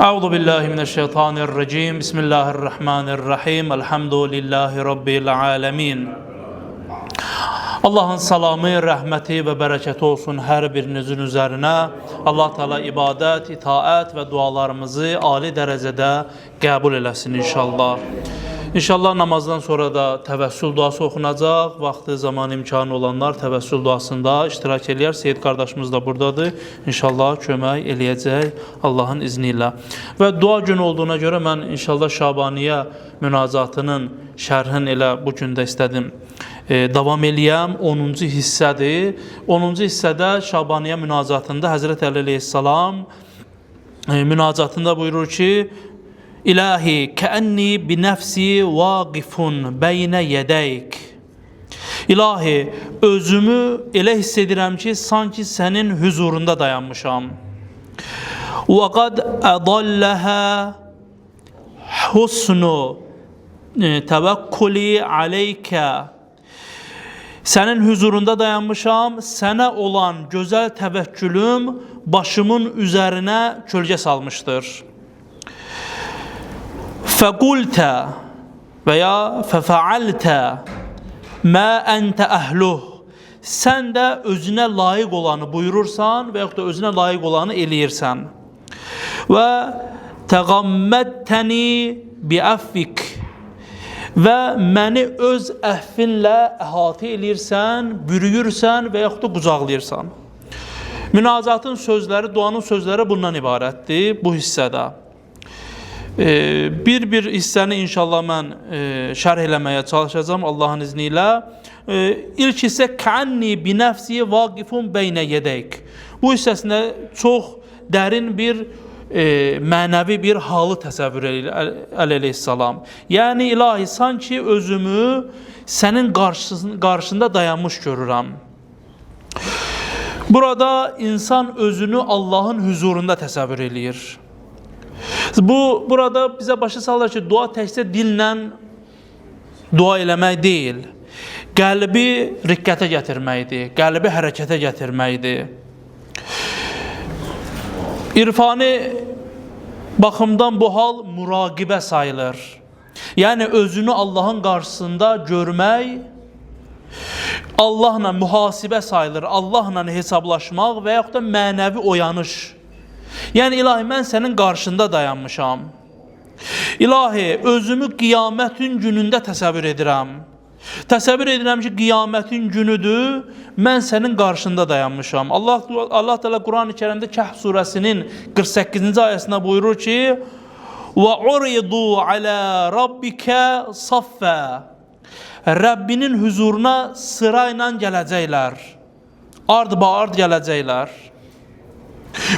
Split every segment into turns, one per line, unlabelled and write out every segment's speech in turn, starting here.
Euzu billahi mineşşeytanirracim. Bismillahirrahmanirrahim. Elhamdülillahi rabbil alamin. Allah'ın salamı, rəhməti və bərəkəti olsun hər birinizin üzərinə. Allah Teala ibadət, itaət və dualarımızı ali dərəcədə qəbul eləsin inşallah. İnşallah namazdan sonra da təvəssül duası oxunacaq. Vaxtı, zaman, imkanı olanlar təvəssül duasında iştirak eləyər. Seyid qardaşımız da buradadır. İnşallah kömək eləyəcək Allahın izni ilə. Və dua günü olduğuna görə mən inşallah Şabaniyə münacatının şərhin elə bu gündə istədim davam eləyəm. 10-cu hissədir. 10-cu hissədə Şabaniyə münacatında Həzrət Əli əleyhissalam münacatında buyurur ki: İlahi kəənni binəfsi vaqifun beynə yədəyik. İlahi, özümü elə hiss edirəm ki, sanki sənin huzurunda dayanmışam. Və qad ədalləhə husnu təvəkkuli aleykə. Sənin huzurunda dayanmışam, sənə olan gözəl təvəkkülüm başımın üzərinə kölgə salmışdır. Fəqultə və ya fəfəaltə mə əntə əhluh. Sən də özünə layiq olanı buyurursan və yaxud da özünə layiq olanı eləyirsən. Və təğamməttəni biəffik. Və məni öz əhvinlə əhatə eləyirsən, bürüyürsən və yaxud da qucaqlayırsan. Münacatın sözləri, duanın sözləri bundan ibarətdir bu hissədə. Bir hissəni inşallah mən şərh eləməyə çalışacağım Allahın izni ilə. İlk hissə kəənni binəfsi vaqifun beynə yədəyik. Bu hissəsində çox dərin bir mənəvi bir halı təsəvvür edir əleyhissalam. Yəni ilahi, sanki özümü sənin qarşında dayanmış görürəm. Burada insan özünü Allahın huzurunda təsəvvür eləyir. Burada bizə başa salır ki, dua təkcə dillə dua eləmək deyil, qəlbi riqqətə gətirməkdir, qəlbi hərəkətə gətirməkdir. İrfani baxımdan bu hal muraqibə sayılır. Yəni özünü Allahın qarşısında görmək, Allahla mühasibə sayılır, Allahla hesablaşmaq və yaxud da mənəvi oyanış. Yəni ilahi, mən sənin qarşında dayanmışam. İlahi, özümü qiyamətin günündə təsəvvür edirəm. Təsəvvür edirəm ki, qiyamətin günüdür, mən sənin qarşında dayanmışam. Allah Teala Quran-ı Kərimdə Kəhf surəsinin 48-ci ayəsində buyurur ki: "Və uridu alə rabbikə saffə." Rəbbinin huzuruna sırayla gələcəklər. Ard-ba-ard gələcəklər.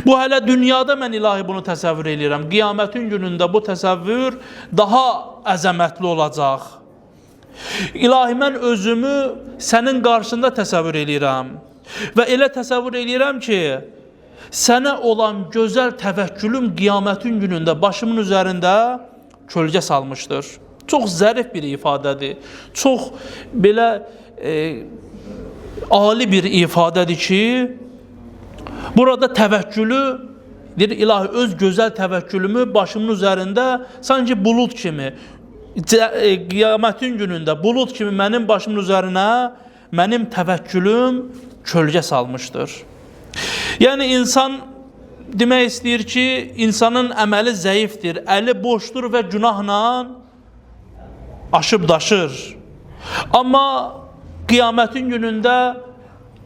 Bu hələ dünyada mən ilahi bunu təsəvvür edirəm. Qiyamətin günündə bu təsəvvür daha əzəmətli olacaq. İlahi, mən özümü sənin qarşında təsəvvür edirəm. Və elə təsəvvür edirəm ki, sənə olan gözəl təvəkkülüm qiyamətin günündə başımın üzərində kölgə salmışdır. Çox zərif bir ifadədir. Çox belə ali bir ifadədir ki, burada təvəkkülü, deyir ilahi, öz gözəl təvəkkülümü başımın üzərində sanki bulud kimi, qiyamətin günündə bulud kimi mənim başımın üzərinə mənim təvəkkülüm kölgə salmışdır. Yəni insan demək istəyir ki, insanın əməli zəifdir, əli boşdur və günahla aşıb daşır. Amma qiyamətin günündə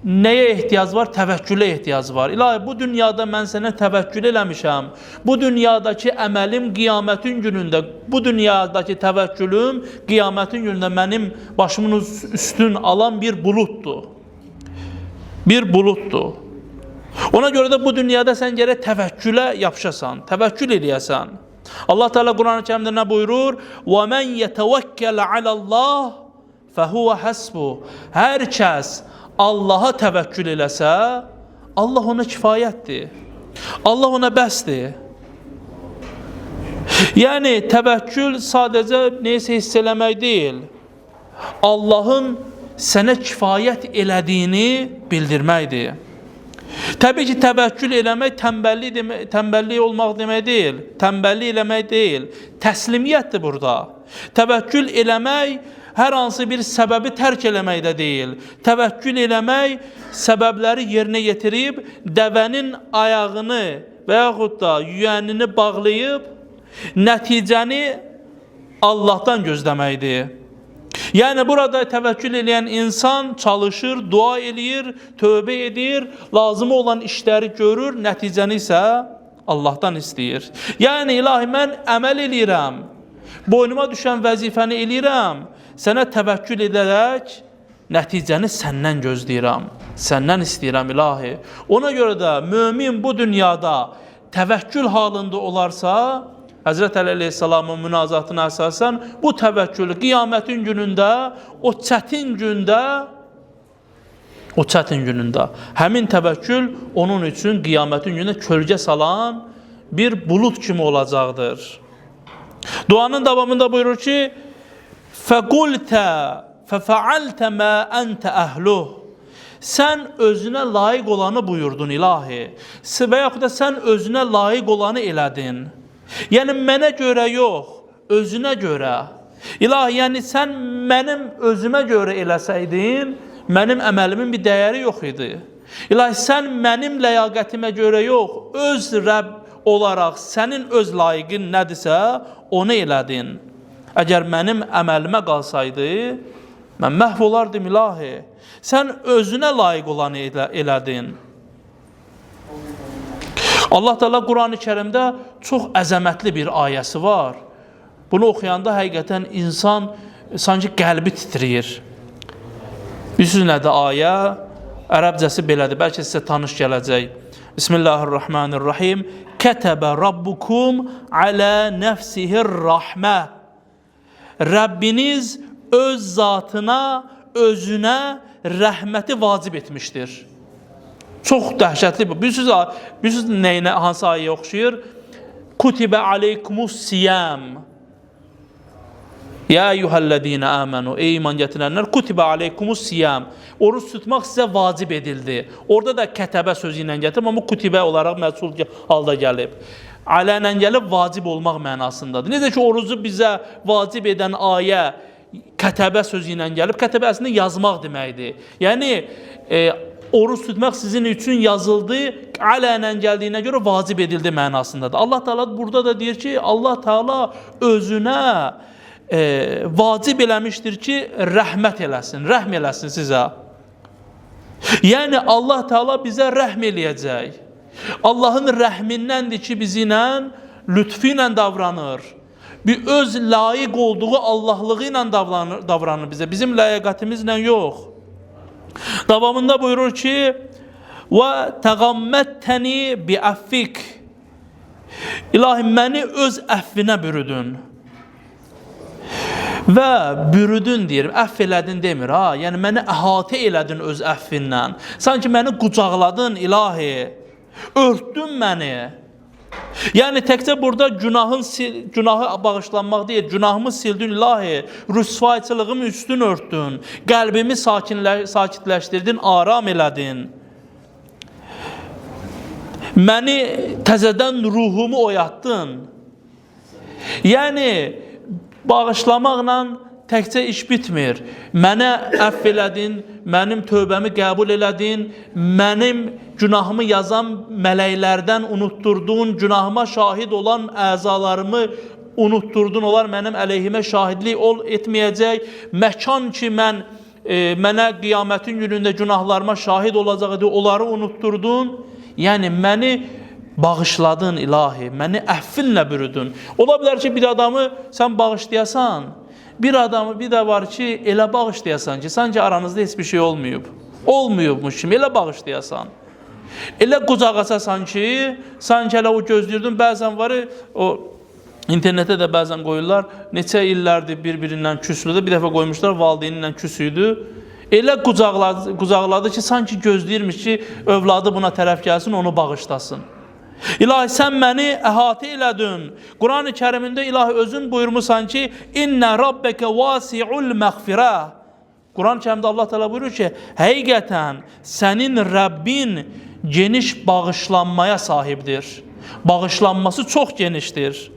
nəyə ehtiyac var? Təvəkkülə ehtiyac var. İlahi, bu dünyada mən sənə təvəkkül eləmişəm. Bu dünyadakı əməlim qiyamətin günündə, bu dünyadakı təvəkkülüm qiyamətin günündə mənim başımın üstün alan bir buluddur. Bir buluddur. Ona görə də bu dünyada sən gərək təvəkkülə yapışasan, təvəkkül eləyəsən. Allah Teala Quran-ı Kərimdə nə buyurur? وَمَنْ يَتَوَكَّلَ عَلَى اللّٰهِ فَهُوَ حَسْبُهُ. Hər kəs Allaha təvəkkül eləsə, Allah ona kifayətdir. Allah ona bəsdir. Yəni təvəkkül sadəcə neysə hiss eləmək deyil, Allahın sənə kifayət elədiyini bildirməkdir. Təbii ki, təvəkkül eləmək tənbəllik olmaq demək deyil. Tənbəllik eləmək deyil. Təslimiyyətdir burada. Təvəkkül eləmək hər hansı bir səbəbi tərk eləmək də deyil. Təvəkkül eləmək səbəbləri yerinə yetirib dəvənin ayağını və yaxud da yüyənini bağlayıb nəticəni Allahdan gözləməkdir. Yəni burada təvəkkül edən insan çalışır, dua eləyir, tövbə edir, lazım olan işləri görür, nəticəni isə Allahdan istəyir. Yəni ilahi mən əməl eləyirəm, boynuma düşən vəzifəni eləyirəm, sənə təvəkkül edərək nəticəni səndən gözləyirəm, səndən istəyirəm ilahi. Ona görə də mömin bu dünyada təvəkkül halında olarsa, Həzrət Əli əleyhissalamın münazatına əsasən bu təvəkkül qiyamətin günündə, o çətin günündə həmin təvəkkül onun üçün qiyamətin günündə kölgə salan bir bulud kimi olacaqdır. Duanın davamında buyurur ki, فَقُلْتَ فَفَعَلْتَ مَا أَنْتَ أَهْلُهُ Sən özünə layiq olanı buyurdun ilahi və yaxud da sən özünə layiq olanı elədin. Yəni mənə görə yox, özünə görə. İlahi, yəni sən mənim özümə görə eləsəydin, mənim əməlimin bir dəyəri yox idi. İlahi, sən mənim ləyaqətimə görə yox, öz Rəbb olaraq sənin öz layiqin nədirsə, onu elədin. Əgər mənim əməlimə qalsaydı, mən məhv olardım ilahi. Sən özünə layiq olanı elədin. Allah Teala Qur'an-ı Kərimdə çox əzəmətli bir ayəsi var. Bunu oxuyanda həqiqətən insan sanki qəlbi titriyir. Bilirsiniz nədir ayə? Ərəbcəsi belədir, bəlkə sizə tanış gələcək. Bismillahirrahmanirrahim. Kətəbə rabbukum alə nəfsihir rahmə. Rəbbiniz öz zatına, özünə rəhməti vacib etmişdir. Çox dəhşətli bu. Bilirsiniz nəyinə, hansı ayəyə oxşayır? Kutibə aleykumus siyam. Ya eyyuhəllədinə əmənu. Ey iman gətirənlər, kutibə aleykumus siyam. Oruç tutmaq sizə vacib edildi. Orada da kətəbə sözü ilə gətirib, amma kutibə olaraq məsul halda gəlib. Alənə gəlib vacib olmaq mənasındadır. Necə ki, orucu bizə vacib edən ayə kətəbə sözü ilə gəlib, kətəbə əslində yazmaq deməkdir. Yəni, oruç tutmaq sizin üçün yazıldı, alənən gəldiyinə görə vacib edildi mənasındadır. Allah Teala burada da deyir ki, Allah Teala özünə vacib eləmişdir ki, rəhmət eləsin, rəhm eləsin sizə. Yəni Allah Teala bizə rəhm eləyəcək. Allahın rəhmindəndir ki, bizimlə lütfü ilə davranır. Bir öz layiq olduğu Allahlığı ilə davranır bizə, bizim layiqətimizlə yox. Davamında buyurur ki, və təğamməttəni biəffik. İlahi, məni öz əfvinə bürüdün. Və bürüdün deyir, əff elədin demir. Yəni məni əhatə elədin öz əfvindən. Sanki məni qucaqladın ilahi, örtdün məni. Yəni təkcə burada günahı bağışlanmaq deyil, günahımı sildin ilahi, rüsvayçılığımı üstün örtdün, qəlbimi sakitləşdirdin, aram elədin. Məni təzədən ruhumu oyatdın. Yəni bağışlamaqla təkcə iş bitmir. Mənə əff elədin, mənim tövbəmi qəbul elədin, mənim günahımı yazan mələklərdən unutturdun, günahıma şahid olan əzalarımı unutturdun, onlar mənim əleyhimə şahidlik etməyəcək. Məkan ki, mənə qiyamətin günündə günahlarıma şahid olacaq idi, onları unutturdun. Yəni, məni bağışladın ilahi, məni əffinlə bürüdün. Ola bilər ki, bir adamı sən bağışlayasan, bir adamı bir də var ki, elə bağışlayasan ki, sanki aranızda heç bir şey olmayıb. Olmayıbmış kimi, elə bağışlayasan. Elə qucaq açasan ki, sanki elə o gözləyirdin, bəzən var, o internetə də bəzən qoyurlar, neçə illərdir bir-birindən küslüdür, bir dəfə qoymuşlar, valideyninlə küsüydü. Elə qucaqladı ki, sanki gözləyirmiş ki, övladı buna tərəf gəlsin, onu bağışlasın. İlahi, sən məni əhatə elədin. Quran-ı Kərimində ilahi özün buyurmuşsan ki, İnnə rabbəkə vasi'ul məğfirə. Quran-ı Kərimdə Allah Teala buyurur ki, həqiqətən sənin Rəbbin geniş bağışlanmaya sahibdir. Bağışlanması çox genişdir.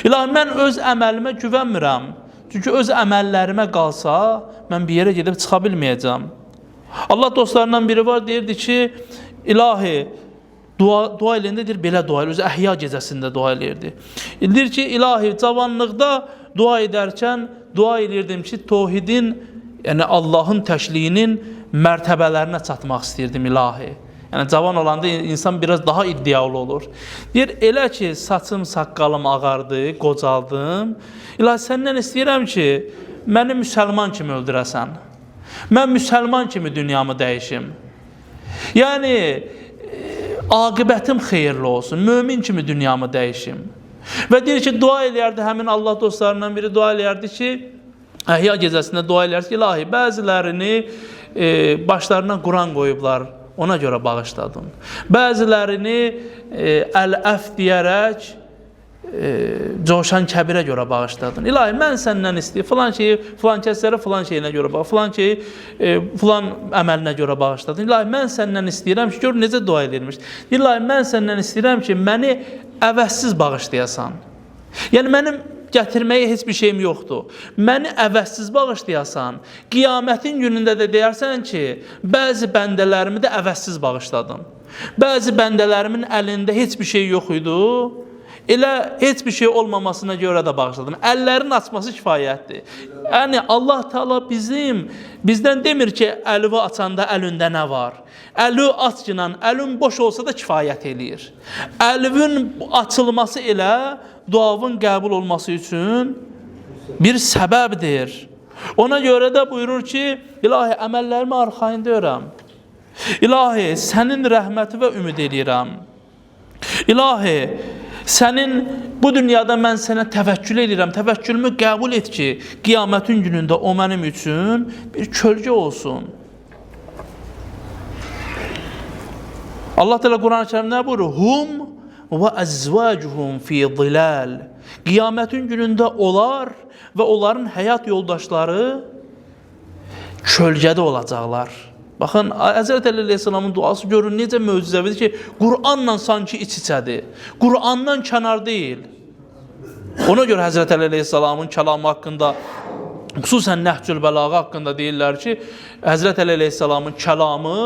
İlahi, mən öz əməlimə güvənmirəm. Çünki öz əməllərimə qalsa, mən bir yerə gedib çıxa bilməyəcəm. Allah dostlarından biri var, deyirdi ki, İlahi, dua eləyəndə deyir, belə dua eləyir, öz əhya gecəsində dua eləyirdi. Deyir ki, İlahi, cavanlıqda dua edərkən dua eləyirdim ki, tohidin, yəni Allahın təşliyinin mərtəbələrinə çatmaq istəyirdim, İlahi. Yəni, cavan olanda insan biraz daha iddialı olur. Deyir, elə ki, saçım, saqqalım ağardı, qocaldım. İlahi, səndən istəyirəm ki, məni müsəlman kimi öldürəsən. Mən müsəlman kimi dünyamı dəyişim. Yəni, aqibətim xeyirli olsun, mömin kimi dünyamı dəyişim. Və deyir ki, dua eləyərdi, həmin Allah dostlarından biri dua eləyərdi ki, əhya gecəsində dua eləyərdi ki, İlahi, bəzilərini başlarına Quran qoyublar, ona görə bağışladım. Bəzilərini əl-əf deyərək coşan kəbirə görə bağışladın. İlahi, mən səndən istəyir, filan şeyi, filan kəslərə filan şeyinə görə bağışladın, filan şeyi, filan əməlinə görə bağışladın. İlahi, mən səndən istəyirəm ki, gör necə dua edirmiş. İlahi, mən səndən istəyirəm ki, məni əvəzsiz bağışlayasan. Yəni, mənim gətirməyə heç bir şeyim yoxdur. Məni əvəzsiz bağışlayasan, qiyamətin günündə də deyərsən ki, bəzi bəndələrimi də əvəzsiz bağışladım. Bəzi bəndələrimin əlində heç bir şey yox idi, elə heç bir şey olmamasına görə də bağışladım. Əllərin açması kifayətdir. Yəni, Allah Teala bizdən demir ki, əlivi açanda əlində nə var? Əli açqla, əlin boş olsa da kifayət eləyir. Əlivin açılması elə duavın qəbul olması üçün bir səbəbdir. Ona görə də buyurur ki, İlahi, əməllərimi arxayın deyirəm. İlahi, sənin rəhmətivə ümid edirəm. İlahi, sənin bu dünyada mən sənə təvəkkül edirəm. Təvəkkülümü qəbul et ki, qiyamətin günündə o mənim üçün bir kölgə olsun. Allah Teala Quran-ı Kərimdə nə buyurur? Hum və əzvacuhum fi zilal. Qiyamətin günündə onlar və onların həyat yoldaşları kölgədə olacaqlar. Baxın, Həzrət Əli Aleyhisselamın duası görün necə möcüzəvidir ki, Qur'anla sanki iç-içədir. Qur'andan kənar deyil. Ona görə Həzrət Əli Aleyhisselamın kəlamı haqqında, xüsusən Nəhcül Bəlağa haqqında deyirlər ki, Həzrət Əli Aleyhisselamın kəlamı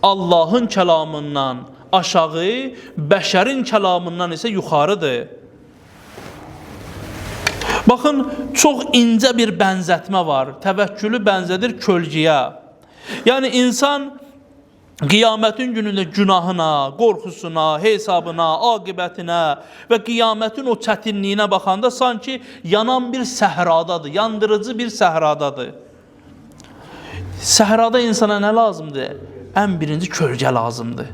Allahın kəlamından aşağı, bəşərin kəlamından isə yuxarıdır. Baxın, çox incə bir bənzətmə var. Təvəkkülü bənzədir kölgəyə. Yəni, insan qiyamətin günündə günahına, qorxusuna, hesabına, aqibətinə və qiyamətin o çətinliyinə baxanda sanki yanan bir səhradadır, yandırıcı bir səhradadır. Səhrada insana nə lazımdır? Ən birinci kölgə lazımdır.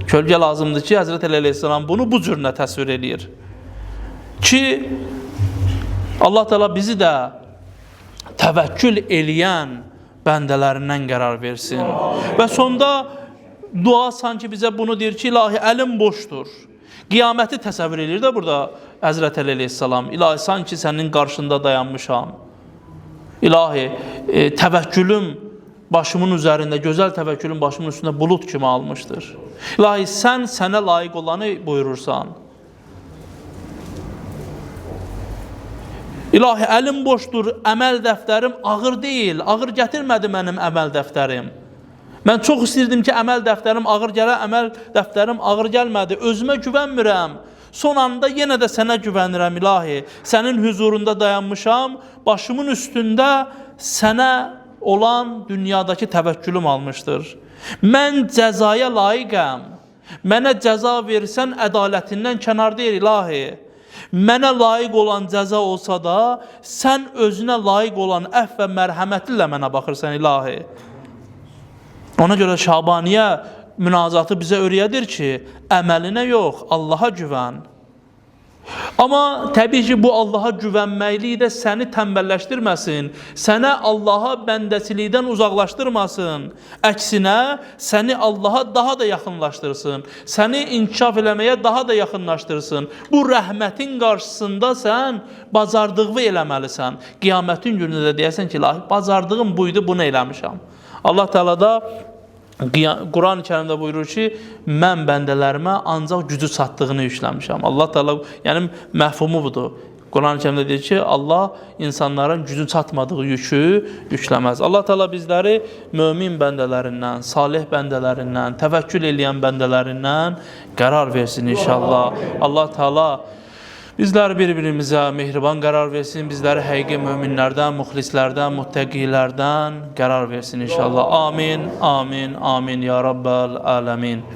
Kölgə lazımdır ki, Həzrət Əli Aleyhisselam bunu bu cürünə təsvir edir. Ki, Allah Teala bizi də təvəkkül eləyən bəndələrindən qərar versin. Və sonda dua sanki bizə bunu deyir ki, İlahi, əlim boşdur. Qiyaməti təsəvvür edir də burada Həzrət Əli Aleyhisselam. İlahi, sanki sənin qarşında dayanmışam. İlahi, təvəkkülüm başımın üzərində, gözəl təvəkkülün başımın üstündə bulut kimi almışdır. İlahi, sən sənə layiq olanı buyurursan. İlahi, əlim boşdur, əməl dəftərim ağır deyil, ağır gətirmədi mənim əməl dəftərim. Mən çox istəyirdim ki, əməl dəftərim ağır gələ, əməl dəftərim ağır gəlmədi, özümə güvənmirəm. Son anda yenə də sənə güvənirəm, İlahi. Sənin huzurunda dayanmışam, başımın üstündə sənə olan dünyadakı təvəkkülüm almışdır. Mən cəzaya layiqəm. Mənə cəza versən ədalətindən kənar deyil, İlahi. Mənə layiq olan cəza olsa da, sən özünə layiq olan əff və mərhəmətlə mənə baxırsan, İlahi. Ona görə Şabaniyə münazatı bizə öyrədir ki, əməlinə yox, Allaha güvən. Amma təbii ki, bu Allaha güvənməkliyi də səni tənbəlləşdirməsin, sənə Allaha bəndəçilikdən uzaqlaşdırmasın. Əksinə, səni Allaha daha da yaxınlaşdırsın, səni inkişaf eləməyə daha da yaxınlaşdırsın. Bu rəhmətin qarşısında sən bacardığını eləməlisən. Qiyamətin günündə də deyəsən ki, İlahi, bacardığım buydu, bunu eləmişəm. Allah Teala da Quran-ı Kərimdə buyurur ki, mən bəndələrimə ancaq gücü çatdığını yükləmişəm. Allah Teala, yəni məfhumu budur. Quran-ı Kərimdə deyir ki, Allah insanların gücün çatmadığı yükü yükləməz. Allah Teala bizləri mömin bəndələrindən, salih bəndələrindən, təvəkkül eləyən bəndələrindən qərar versin inşallah. Allah Teala bizləri bir-birimizə mehriban qərar versin, bizləri həqiqi möminlərdən, muxlislərdən, muttəqilərdən qərar versin inşallah. Amin, amin, amin ya Rabbel ələmin.